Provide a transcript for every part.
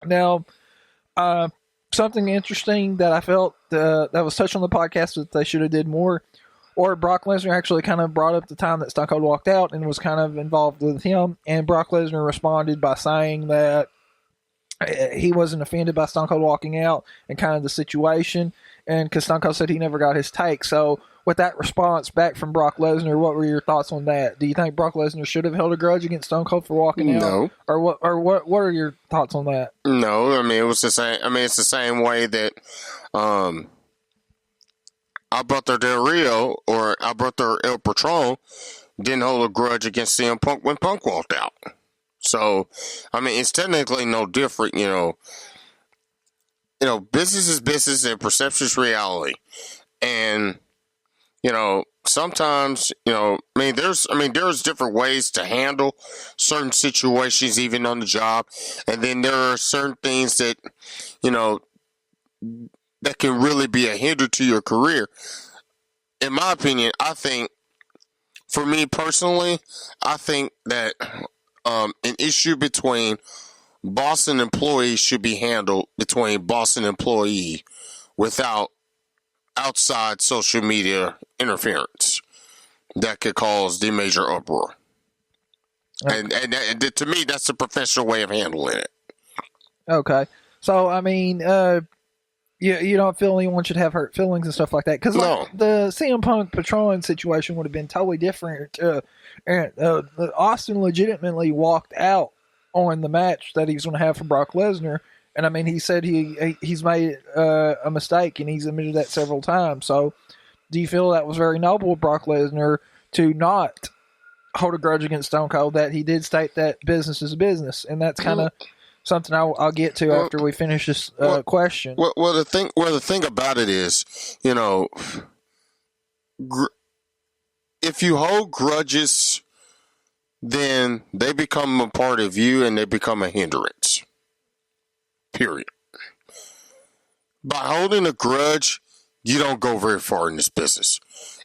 Now, something interesting that I felt that was touched on the podcast that they should have did more, or Brock Lesnar actually kind of brought up the time that Stone Cold walked out and was kind of involved with him, and Brock Lesnar responded by saying that he wasn't offended by Stone Cold walking out and kind of the situation, and because Stone Cold said he never got his take. So with that response back from Brock Lesnar, what were your thoughts on that? Do you think Brock Lesnar should have held a grudge against Stone Cold for walking out? No. Or what are your thoughts on that? No, I mean, it was the same. I mean, it's the same way that Alberto Del Rio or Alberto El Patron didn't hold a grudge against CM Punk when Punk walked out. So, I mean, it's technically no different, business is business and perception is reality. And, sometimes, there's different ways to handle certain situations, even on the job. And then there are certain things that, that can really be a hinder to your career. In my opinion, I think, for me personally, I think that an issue between boss and employee should be handled between boss and employee without outside social media interference that could cause the major uproar. Okay. And to me, that's the professional way of handling it. Okay. So, I mean, you don't feel anyone should have hurt feelings and stuff like that? Because the CM Punk Patron situation would have been totally different. And Austin legitimately walked out on the match that he was going to have for Brock Lesnar. And, I mean, he said he's made a mistake, and he's admitted that several times. So, do you feel that was very noble of Brock Lesnar to not hold a grudge against Stone Cold, that he did state that business is business? And that's kind of something I'll get to after we finish this question. Well, the thing about it is, if you hold grudges, then they become a part of you and they become a hindrance. Period. By holding a grudge, you don't go very far in this business.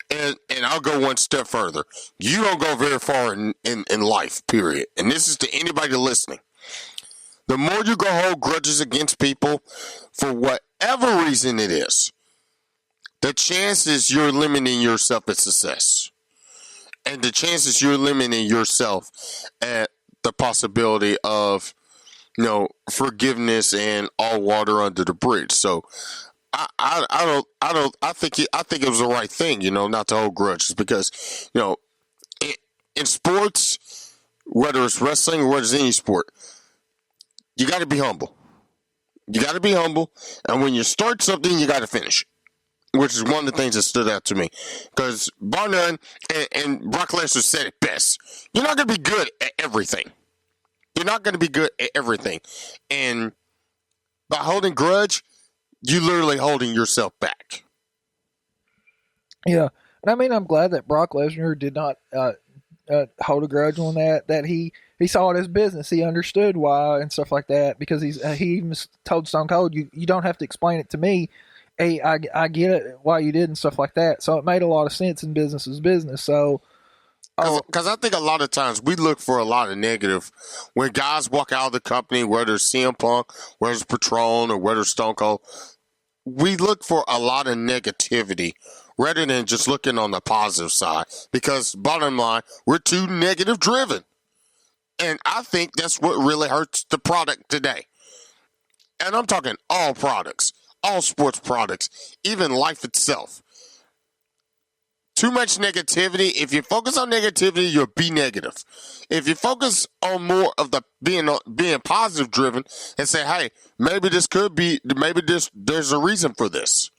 And I'll go one step further. You don't go very far in life, period. And this is to anybody listening. The more you go hold grudges against people, for whatever reason it is, the chances you're limiting yourself at success. And the chances you're limiting yourself at the possibility of, forgiveness and all water under the bridge. So I think it was the right thing, not to hold grudges, because, in sports, whether it's wrestling or whether it's any sport, you got to be humble. You got to be humble, and when you start something, you got to finish it, which is one of the things that stood out to me. Because bar none, and Brock Lesnar said it best, you're not going to be good at everything. You're not going to be good at everything. And by holding grudge, you're literally holding yourself back. Yeah, and I mean, I'm glad that Brock Lesnar did not hold a grudge on that he saw it as business. He understood why and stuff like that, because he even told Stone Cold, you don't have to explain it to me. Hey, I get it why you did and stuff like that. So it made a lot of sense, in business is business. So, because I think a lot of times we look for a lot of negative when guys walk out of the company, whether it's CM Punk, whether it's Patron, or whether it's Stone Cold. We look for a lot of negativity rather than just looking on the positive side, because bottom line, we're too negative driven. And I think that's what really hurts the product today. And I'm talking all products, all sports products, even life itself. Too much negativity. If you focus on negativity, you'll be negative. If you focus on more of the being positive driven and say, hey, maybe there's a reason for this.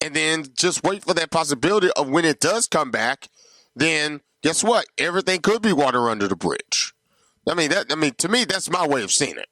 And then just wait for that possibility of when it does come back, then guess what? Everything could be water under the bridge. To me, that's my way of seeing it.